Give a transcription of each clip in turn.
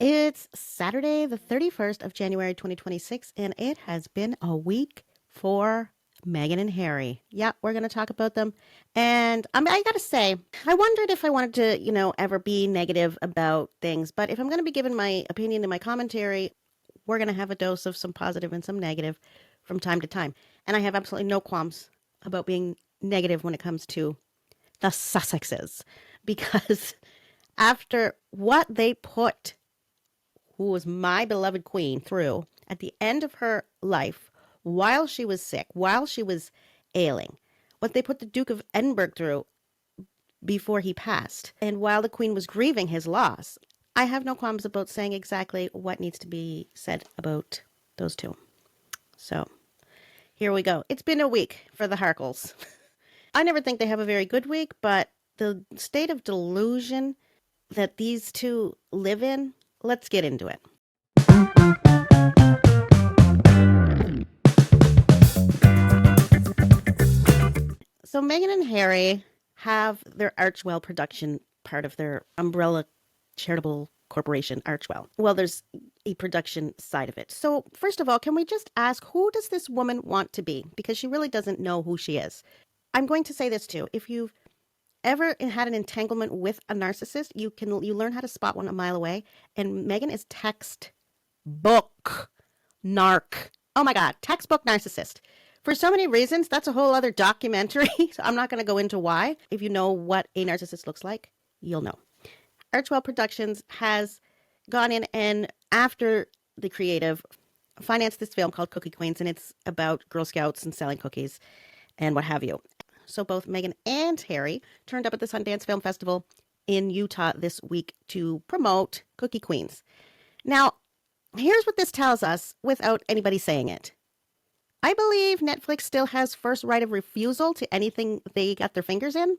It's Saturday, the 31st of January, 2026, and it has been a week for Meghan and Harry. Yeah, we're going to talk about them. And I got to say, I wondered if I wanted to, ever be negative about things. But if I'm going to be giving my opinion and my commentary, we're going to have a dose of some positive and some negative from time to time. And I have absolutely no qualms about being negative when it comes to the Sussexes. Because after what they put, who was my beloved queen, through at the end of her life, while she was sick, while she was ailing, what they put the Duke of Edinburgh through before he passed, and while the queen was grieving his loss, I have no qualms about saying exactly what needs to be said about those two. So here we go. It's been a week for the Harkles. I never think they have a very good week, but the state of delusion that these two live in, let's get into it. So Meghan and Harry have their Archwell production part of their umbrella charitable corporation, Archwell. Well, there's a production side of it. So first of all, can we just ask, who does this woman want to be? Because she really doesn't know who she is. I'm going to say this too. If you've ever had an entanglement with a narcissist, you learn how to spot one a mile away. And Meghan is textbook narc. Oh my God, textbook narcissist. For so many reasons, that's a whole other documentary. So I'm not going to go into why. If you know what a narcissist looks like, you'll know. Archwell Productions has gone in and, after the creative, financed this film called Cookie Queens, and it's about Girl Scouts and selling cookies and what have you. So both Meghan and Harry turned up at the Sundance Film Festival in Utah this week to promote Cookie Queens. Now, here's what this tells us without anybody saying it. I believe Netflix still has first right of refusal to anything they got their fingers in.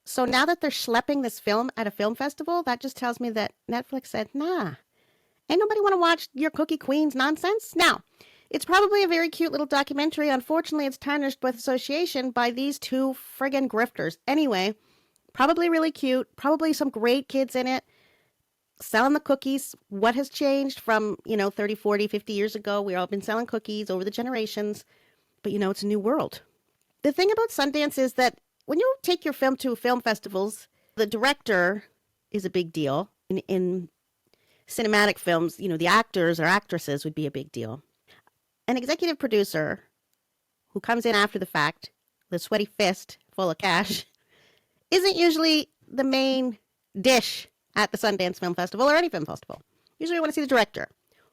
So now that they're schlepping this film at a film festival, that just tells me that Netflix said, nah, ain't nobody want to watch your Cookie Queens nonsense. Now, it's probably a very cute little documentary. Unfortunately, it's tarnished with association by these two friggin' grifters. Anyway, probably really cute, probably some great kids in it. Selling the cookies. What has changed from, 30, 40, 50 years ago? We've all been selling cookies over the generations. But, it's a new world. The thing about Sundance is that when you take your film to film festivals, the director is a big deal. In cinematic films, the actors or actresses would be a big deal. An executive producer who comes in after the fact, the sweaty fist full of cash, isn't usually the main dish at the Sundance Film Festival or any film festival. Usually we want to see the director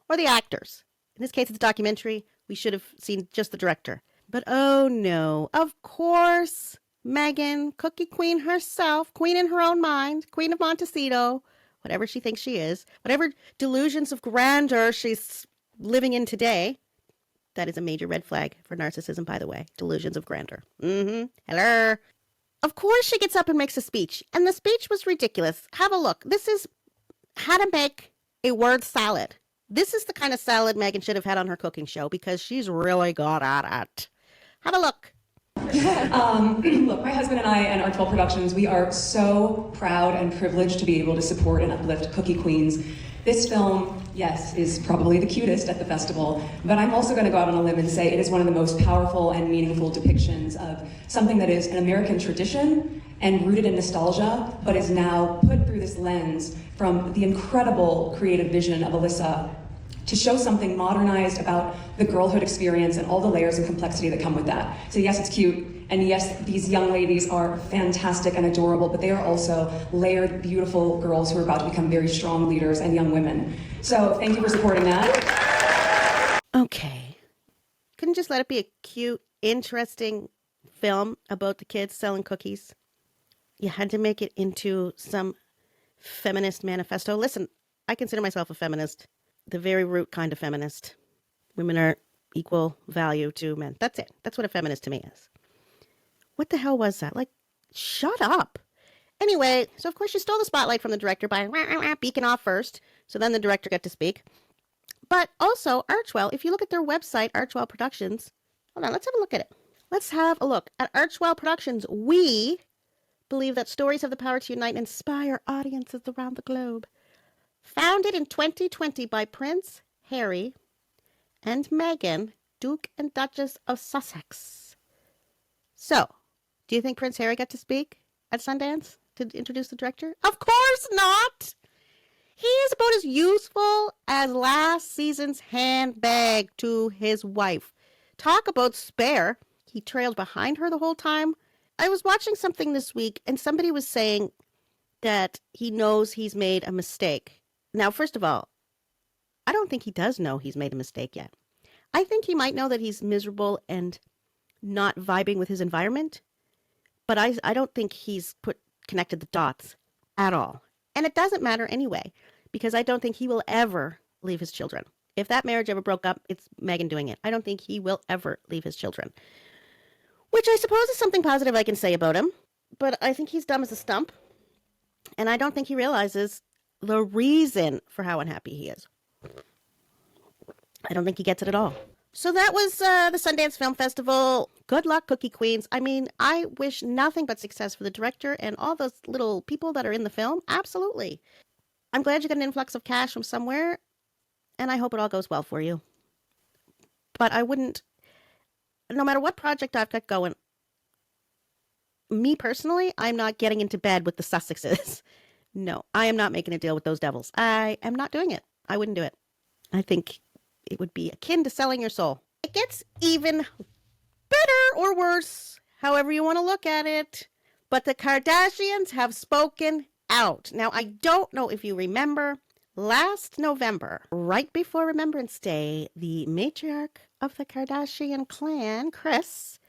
or the actors. In this case, it's a documentary. We should have seen just the director. But oh no, of course, Meghan, Cookie Queen herself, queen in her own mind, queen of Montecito, whatever she thinks she is, whatever delusions of grandeur she's living in today. That is a major red flag for narcissism, by the way. Delusions of grandeur. Hello. Of course she gets up and makes a speech. And the speech was ridiculous. Have a look. This is how to make a word salad. This is the kind of salad Meghan should have had on her cooking show because she's really good at it. Have a look. Look, my husband and I and Archwell Productions, we are so proud and privileged to be able to support and uplift Cookie Queens. This film, yes, is probably the cutest at the festival, but I'm also going to go out on a limb and say it is one of the most powerful and meaningful depictions of something that is an American tradition and rooted in nostalgia, but is now put through this lens from the incredible creative vision of Alyssa to show something modernized about the girlhood experience and all the layers and complexity that come with that. So yes, it's cute, and yes, these young ladies are fantastic and adorable, but they are also layered, beautiful girls who are about to become very strong leaders and young women. So thank you for supporting that. Okay. Couldn't just let it be a cute, interesting film about the kids selling cookies. You had to make it into some feminist manifesto. Listen, I consider myself a feminist. The very root kind of feminist. Women are equal value to men. That's it. That's what a feminist to me is. What the hell was that? Like, shut up. Anyway, so of course she stole the spotlight from the director by beaking off first. So then the director got to speak. But also, Archwell, if you look at their website, Archwell Productions, hold on, let's have a look at it. Let's have a look. At Archwell Productions, we believe that stories have the power to unite and inspire audiences around the globe. Founded in 2020 by Prince Harry and Meghan, Duke and Duchess of Sussex. So, do you think Prince Harry got to speak at Sundance to introduce the director? Of course not! He is about as useful as last season's handbag to his wife. Talk about spare. He trailed behind her the whole time. I was watching something this week, and somebody was saying that he knows he's made a mistake. Now, first of all, I don't think he does know he's made a mistake yet. I think he might know that he's miserable and not vibing with his environment, but I don't think he's connected the dots at all. And it doesn't matter anyway, because I don't think he will ever leave his children. If that marriage ever broke up, it's Meghan doing it. I don't think he will ever leave his children, which I suppose is something positive I can say about him, but I think he's dumb as a stump, and I don't think he realizes the reason for how unhappy he is. I don't think he gets it at all. So that was the Sundance Film Festival. Good luck, Cookie Queens. I mean, I wish nothing but success for the director and all those little people that are in the film. Absolutely. I'm glad you got an influx of cash from somewhere, and I hope it all goes well for you. But I wouldn't, no matter what project I've got going, me personally, I'm not getting into bed with the Sussexes. No, I am not making a deal with those devils. I am not doing it. I wouldn't do it. I think it would be akin to selling your soul. It gets even better or worse, however you want to look at it. But the Kardashians have spoken out. Now, I don't know if you remember, last November, right before Remembrance Day, the matriarch of the Kardashian clan, Kris,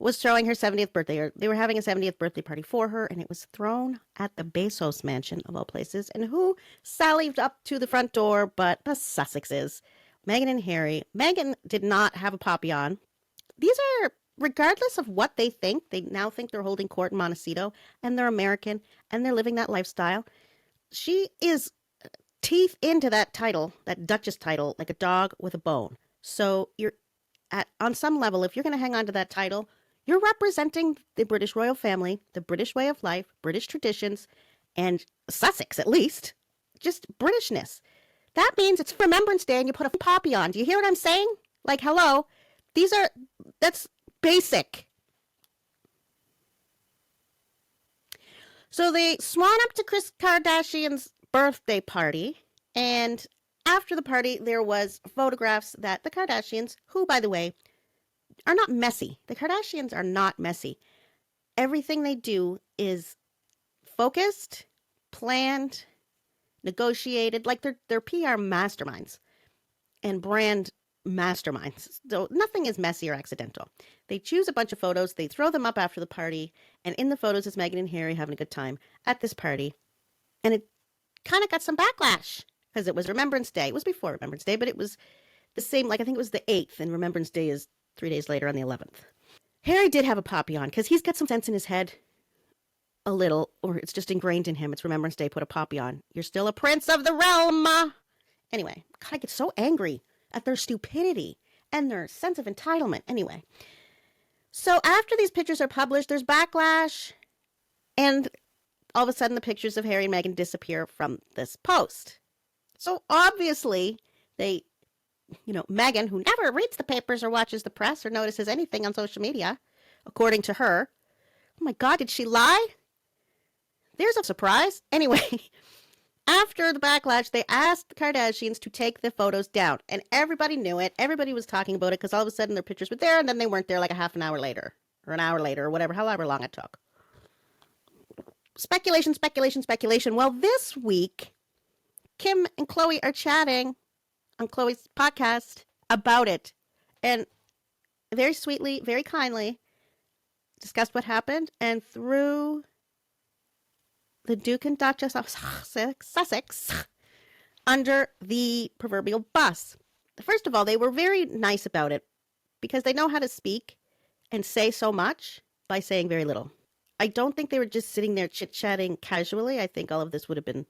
was throwing her 70th birthday. They were having a 70th birthday party for her, and it was thrown at the Bezos mansion, of all places. And who sallied up to the front door but the Sussexes? Meghan and Harry. Meghan did not have a poppy on. These are, regardless of what they think, they now think they're holding court in Montecito, and they're American, and they're living that lifestyle. She is teeth into that title, that Duchess title, like a dog with a bone. So you're on some level, if you're going to hang on to that title, you're representing the British royal family, the British way of life, British traditions, and Sussex, at least. Just Britishness. That means it's Remembrance Day and you put a poppy on. Do you hear what I'm saying? Like, hello. That's basic. So they swan up to Kris Kardashian's birthday party, and after the party, there was photographs that the Kardashians, who, by the way, are not messy. The Kardashians are not messy. Everything they do is focused, planned, negotiated, like they're PR masterminds and brand masterminds. So nothing is messy or accidental. They choose a bunch of photos, they throw them up after the party, and in the photos is Meghan and Harry having a good time at this party. And it kind of got some backlash because it was Remembrance Day. It was before Remembrance Day, but it was the same, like I think it was the 8th, and Remembrance Day is 3 days later on the 11th. Harry did have a poppy on because he's got some sense in his head. A little, or it's just ingrained in him. It's Remembrance Day, put a poppy on. You're still a prince of the realm. Anyway, God, I get so angry at their stupidity and their sense of entitlement. Anyway, so after these pictures are published, there's backlash, and all of a sudden the pictures of Harry and Meghan disappear from this post. So obviously they, Meghan, who never reads the papers or watches the press or notices anything on social media, according to her, oh my God, did she lie? There's a surprise. Anyway, after the backlash, they asked the Kardashians to take the photos down. And everybody knew it. Everybody was talking about it because all of a sudden their pictures were there and then they weren't there like a half an hour later. Or an hour later or whatever, however long it took. Speculation, speculation, speculation. Well, this week, Kim and Khloe are chatting on Khloe's podcast about it. And very sweetly, very kindly discussed what happened and threw the Duke and Duchess of Sussex under the proverbial bus. First of all, they were very nice about it because they know how to speak and say so much by saying very little. I don't think they were just sitting there chit-chatting casually. I think all of this would have been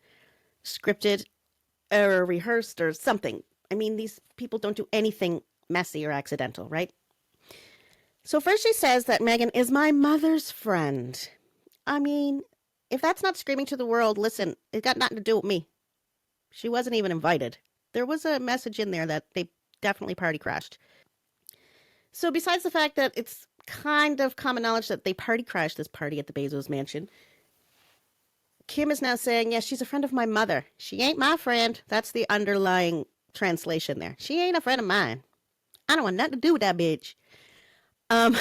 scripted or rehearsed or something. I mean, these people don't do anything messy or accidental, right? So first she says that Meghan is my mother's friend. I mean, if that's not screaming to the world, listen, it got nothing to do with me. She wasn't even invited. There was a message in there that they definitely party crashed. So besides the fact that it's kind of common knowledge that they party crashed this party at the Bezos mansion, Kim is now saying, yes, she's a friend of my mother. She ain't my friend. That's the underlying translation there. She ain't a friend of mine. I don't want nothing to do with that bitch. Um,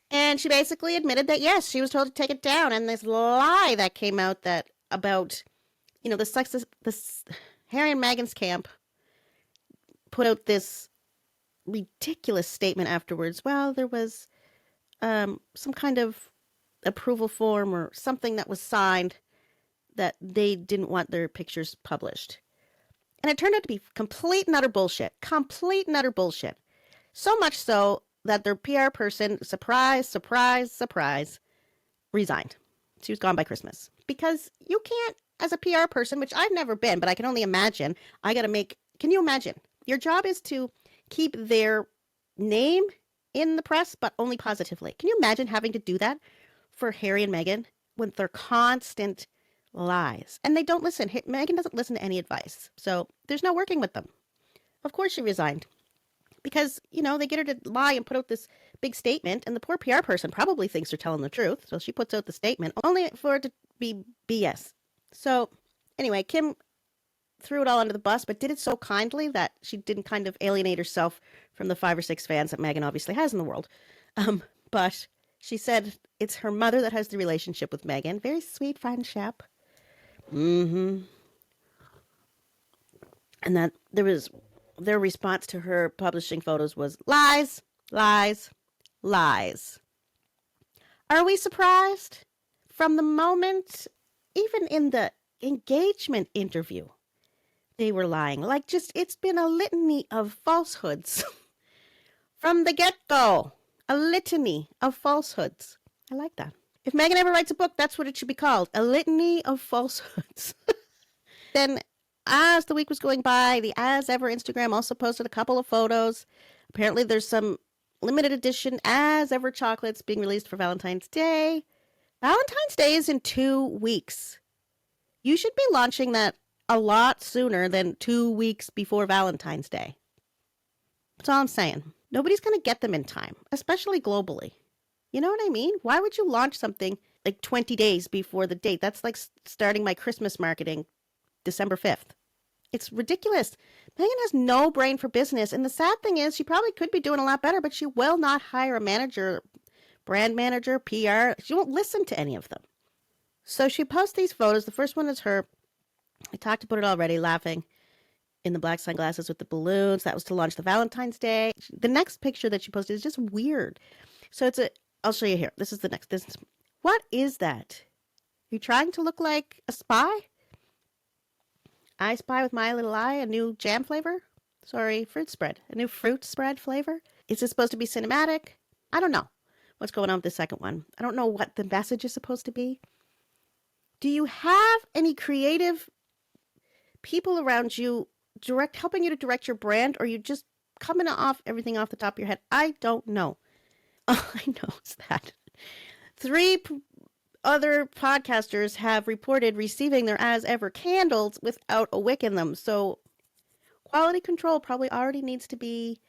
and she basically admitted that, yes, she was told to take it down. And this lie that came out that about, the Harry and Meghan's camp put out this ridiculous statement afterwards. Well, there was some kind of approval form or something that was signed that they didn't want their pictures published. And it turned out to be complete and utter bullshit. Complete and utter bullshit. So much so that their PR person, surprise, surprise, surprise, resigned. She was gone by Christmas. Because you can't, as a PR person, which I've never been, but I can only imagine, can you imagine? Your job is to keep their name in the press, but only positively. Can you imagine having to do that for Harry and Meghan when they're constant lies? And they don't listen. Meghan doesn't listen to any advice. So there's no working with them. Of course she resigned. Because, they get her to lie and put out this big statement, and the poor PR person probably thinks they're telling the truth. So she puts out the statement, only for it to be BS. So, anyway, Kim threw it all under the bus, but did it so kindly that she didn't kind of alienate herself from the 5 or 6 fans that Meghan obviously has in the world. But she said it's her mother that has the relationship with Meghan. Very sweet friendship. And that their response to her publishing photos was lies, lies, lies. Are we surprised? From the moment, even in the engagement interview, they were lying. It's been a litany of falsehoods. From the get-go, a litany of falsehoods. I like that. If Meghan ever writes a book, that's what it should be called. A litany of falsehoods. Then, as the week was going by, the As Ever Instagram also posted a couple of photos. Apparently, there's some limited edition As Ever chocolates being released for Valentine's Day. Valentine's Day is in 2 weeks. You should be launching that a lot sooner than 2 weeks before Valentine's Day. That's all I'm saying. Nobody's going to get them in time, especially globally. You know what I mean? Why would you launch something like 20 days before the date? That's like starting my Christmas marketing December 5th. It's ridiculous. Meghan has no brain for business. And the sad thing is she probably could be doing a lot better, but she will not hire a manager, brand manager, PR. She won't listen to any of them. So she posts these photos. The first one is her. I talked about it already, laughing in the black sunglasses with the balloons. That was to launch the Valentine's Day. The next picture that she posted is just weird. So I'll show you here. This is the next. What is that? Are you trying to look like a spy? I Spy with My Little Eye, a new jam flavor? Sorry, fruit spread. A new fruit spread flavor? Is this supposed to be cinematic? I don't know what's going on with the second one. I don't know what the message is supposed to be. Do you have any creative people around you helping you to direct your brand, or are you just coming off everything off the top of your head? I don't know. All I know is that 3 other podcasters have reported receiving their As Ever candles without a wick in them. So quality control probably already needs to be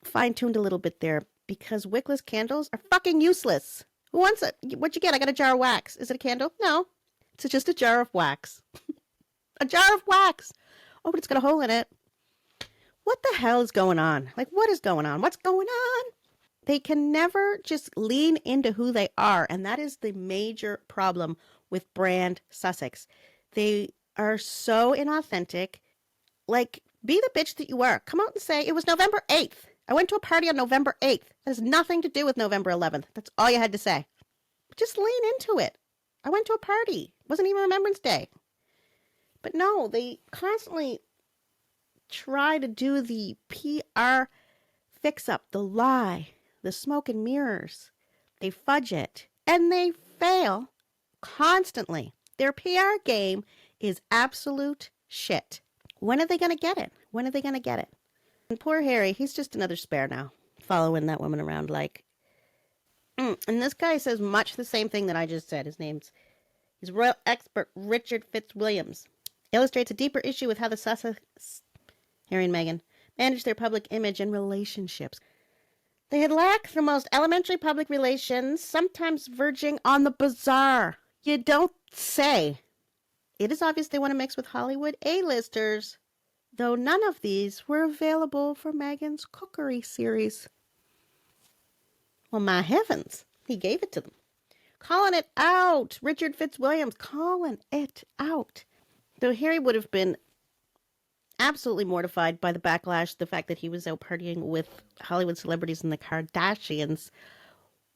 fine-tuned a little bit there, because wickless candles are fucking useless. Who wants it? What'd you get? I got a jar of wax. Is it a candle? No. It's just a jar of wax. A jar of wax. Oh, but it's got a hole in it. What the hell is going on? What is going on? What's going on? They can never just lean into who they are, and that is the major problem with brand Sussex. They are so inauthentic. Be the bitch that you are. Come out and say, it was November 8th. I went to a party on November 8th. That has nothing to do with November 11th. That's all you had to say. Just lean into it. I went to a party. It wasn't even Remembrance Day. But no, they constantly try to do the PR fix-up, the lie, the smoke and mirrors. They fudge it, and they fail constantly. Their PR game is absolute shit. When are they going to get it? When are they going to get it? And poor Harry, he's just another spare now, following that woman around and this guy says much the same thing that I just said. His name's His royal expert, Richard Fitzwilliams, illustrates a deeper issue with how the Sussex, Harry and Meghan, manage their public image and relationships. They had lacked the most elementary public relations, sometimes verging on the bizarre. You don't say. It is obvious they want to mix with Hollywood A-listers, though none of these were available for Meghan's cookery series. Well, my heavens, he gave it to them. Calling it out. Richard Fitzwilliams calling it out. Though Harry would have been absolutely mortified by the backlash, the fact that he was out partying with Hollywood celebrities and the Kardashians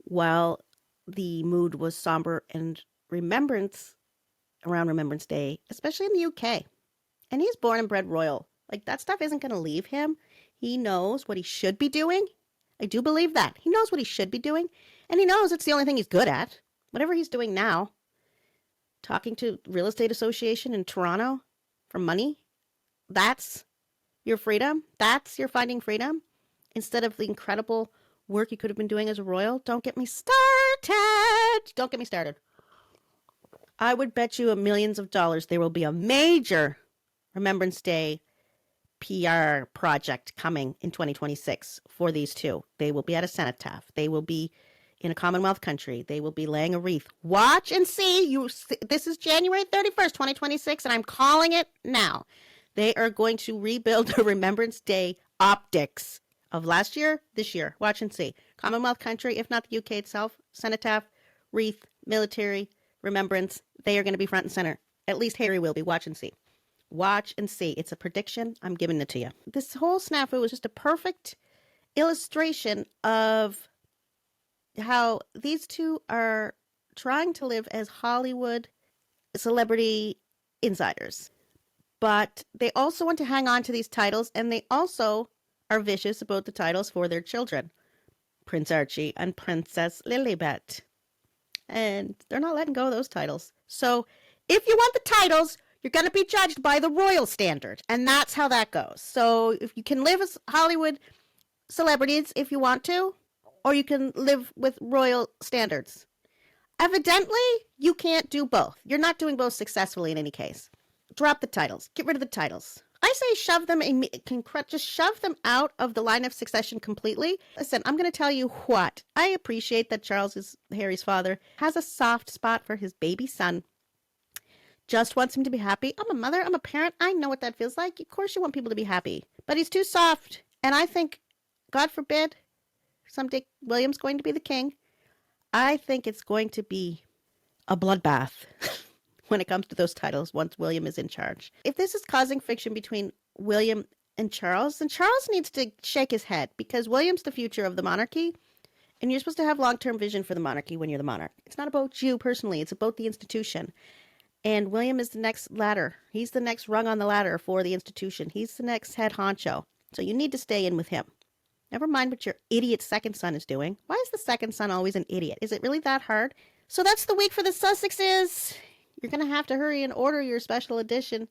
while the mood was somber and remembrance around Remembrance Day, especially in the UK. And he's born and bred royal. Like, that stuff isn't going to leave him. He knows what he should be doing. I do believe that. He knows what he should be doing. And he knows it's the only thing he's good at. Whatever he's doing now, talking to real estate association in Toronto for money, that's your freedom. That's your finding freedom. Instead of the incredible work you could have been doing as a royal. Don't get me started. Don't get me started. I would bet you millions of dollars there will be a major Remembrance Day PR project coming in 2026 for these two. They will be at a cenotaph. They will be in a Commonwealth country. They will be laying a wreath. Watch and see. This is January 31st, 2026, and I'm calling it now. They are going to rebuild the Remembrance Day optics of last year, this year. Watch and see. Commonwealth country, if not the UK itself, cenotaph, wreath, military, remembrance. They are going to be front and center. At least Harry will be. Watch and see. Watch and see. It's a prediction. I'm giving it to you. This whole snafu was just a perfect illustration of how these two are trying to live as Hollywood celebrity insiders. But they also want to hang on to these titles, and they also are vicious about the titles for their children, Prince Archie and Princess Lilibet. And they're not letting go of those titles. So if you want the titles, you're going to be judged by the royal standard. And that's how that goes. So if you can live as Hollywood celebrities if you want to, or you can live with royal standards. Evidently, you can't do both. You're not doing both successfully in any case. Drop the titles. Get rid of the titles. I say shove them, just shove them out of the line of succession completely. Listen, I'm going to tell you what. I appreciate that Charles is Harry's father, has a soft spot for his baby son. Just wants him to be happy. I'm a mother. I'm a parent. I know what that feels like. Of course you want people to be happy. But he's too soft. And I think, God forbid, someday William's going to be the king. I think it's going to be a bloodbath when it comes to those titles once William is in charge. If this is causing friction between William and Charles, then Charles needs to shake his head because William's the future of the monarchy, and you're supposed to have long-term vision for the monarchy when you're the monarch. It's not about you personally. It's about the institution. And William is the next ladder. He's the next rung on the ladder for the institution. He's the next head honcho. So you need to stay in with him. Never mind what your idiot second son is doing. Why is the second son always an idiot? Is it really that hard? So that's the week for the Sussexes. You're going to have to hurry and order your special edition,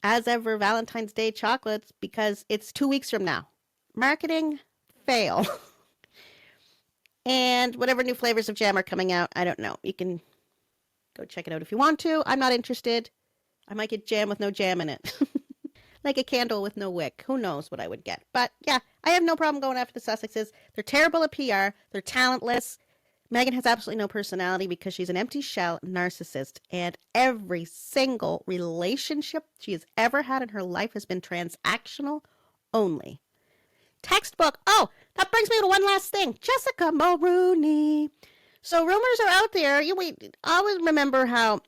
as ever, Valentine's Day chocolates, because it's 2 weeks from now. Marketing fail. And whatever new flavors of jam are coming out, I don't know. You can go check it out if you want to. I'm not interested. I might get jam with no jam in it. Like a candle with no wick. Who knows what I would get. But yeah, I have no problem going after the Sussexes. They're terrible at PR. They're talentless. Meghan has absolutely no personality because she's an empty shell narcissist. And every single relationship she has ever had in her life has been transactional only. Textbook. Oh, that brings me to one last thing. Jessica Mulrooney. So rumors are out there. We always remember how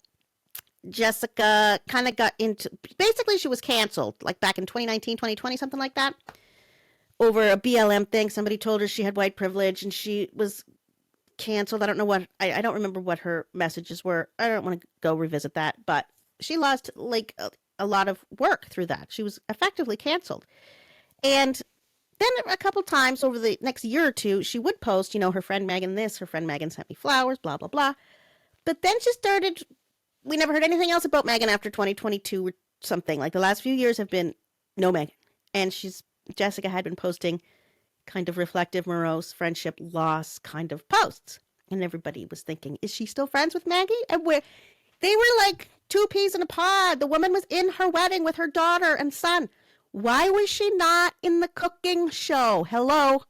Jessica kind of got into, basically she was canceled, like back in 2019, 2020, something like that, over a BLM thing. Somebody told her she had white privilege and she was canceled. I don't know what, I don't remember what her messages were. I don't want to go revisit that, but she lost like a lot of work through that. She was effectively canceled. And then a couple times over the next year or two, she would post, her friend Megan this, her friend Megan sent me flowers, blah, blah, blah. But then she started, we never heard anything else about Megan after 2022 or something. Like the last few years have been no Megan. And Jessica had been posting kind of reflective, morose, friendship loss kind of posts. And everybody was thinking, is she still friends with Maggie? And they were like two peas in a pod. The woman was in her wedding with her daughter and son. Why was she not in the cooking show? Hello?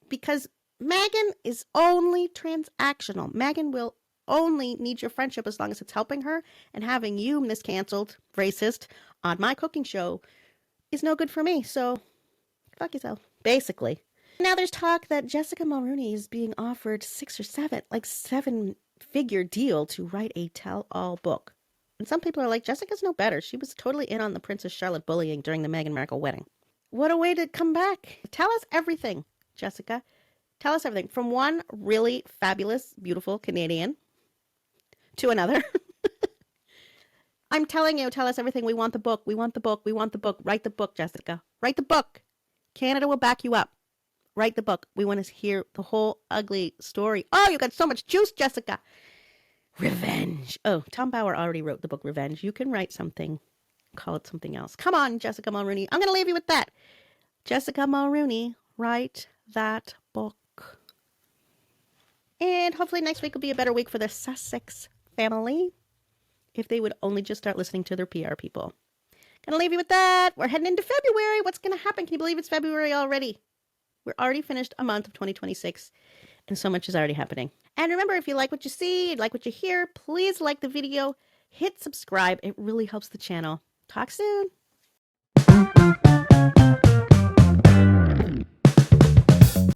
Because Meghan is only transactional. Meghan will only need your friendship as long as it's helping her, and having you miscanceled, racist, on my cooking show is no good for me. So fuck yourself, basically. Now there's talk that Jessica Mulroney is being offered 7-figure deal to write a tell-all book. And some people are like, Jessica's no better. She was totally in on the Princess Charlotte bullying during the Meghan Markle wedding. What a way to come back. Tell us everything, Jessica. Tell us everything. From one really fabulous, beautiful Canadian to another. I'm telling you, tell us everything. We want the book. We want the book. We want the book. Write the book, Jessica. Write the book. Canada will back you up. Write the book. We want to hear the whole ugly story. Oh, you got so much juice, Jessica. Revenge. Oh, Tom Bauer already wrote the book Revenge. You can write something. Call it something else. Come on, Jessica Mulroney. I'm going to leave you with that. Jessica Mulroney, write that book. And hopefully next week will be a better week for the Sussex family. If they would only just start listening to their PR people. Gonna leave you with that. We're heading into February. What's gonna happen? Can you believe it's February already? We're already finished a month of 2026, and so much is already happening. And remember, if you like what you see, like what you hear, please like the video, hit subscribe. It really helps the channel. Talk soon.